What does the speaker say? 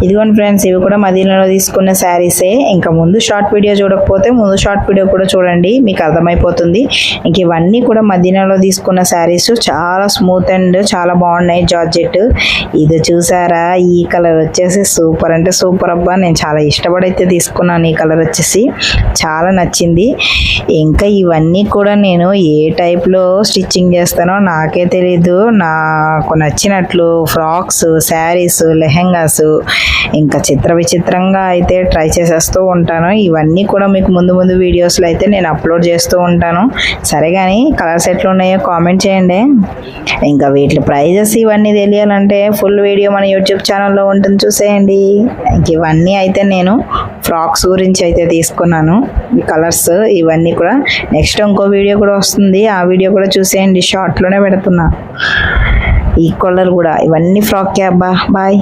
ఇదిగోండి ఫ్రెండ్స్, ఇవి కూడా మదీనాలో తీసుకున్న శారీసే. ఇంకా ముందు షార్ట్ వీడియో చూడకపోతే ముందు షార్ట్ వీడియో కూడా చూడండి, మీకు అర్థమైపోతుంది. ఇంక ఇవన్నీ కూడా మదీనాలో తీసుకున్న శారీస్, చాలా స్మూత్ అండ్ చాలా బాగున్నాయి. జార్జెట్ ఇది చూసారా, ఈ కలర్ వచ్చేసి సూపర్ అంటే సూపర్ అబ్బా. నేను చాలా ఇష్టపడైతే తీసుకున్నాను. ఈ కలర్ వచ్చేసి చాలా నచ్చింది. ఇంకా ఇవన్నీ కూడా నేను ఏ టైప్లో స్టిచ్చింగ్ చేస్తానో నాకే తెలీదు. నాకు నచ్చినట్లు ఫ్రాక్స్, శారీస్, లెహెంగాస్ ఇంకా విచిత్రంగా అయితే ట్రై చేసేస్తూ ఉంటాను. ఇవన్నీ కూడా మీకు ముందు వీడియోస్లో అయితే నేను అప్లోడ్ చేస్తూ ఉంటాను. సరే కానీ కలర్స్ ఎట్లా ఉన్నాయో కామెంట్ చేయండి. ఇంకా వీటి ప్రైజెస్ ఇవన్నీ తెలియాలంటే ఫుల్ వీడియో మన యూట్యూబ్ ఛానల్లో ఉంటుంది, చూసేయండి. ఇంక ఇవన్నీ అయితే నేను ఫ్రాక్స్ గురించి అయితే తీసుకున్నాను. ఈ కలర్స్ ఇవన్నీ కూడా నెక్స్ట్ ఇంకో వీడియో కూడా వస్తుంది, ఆ వీడియో కూడా చూసేయండి. షార్ట్లోనే పెడుతున్నా. ఈ కలర్ కూడా ఇవన్నీ ఫ్రాక్. అబ్బా బాయ్.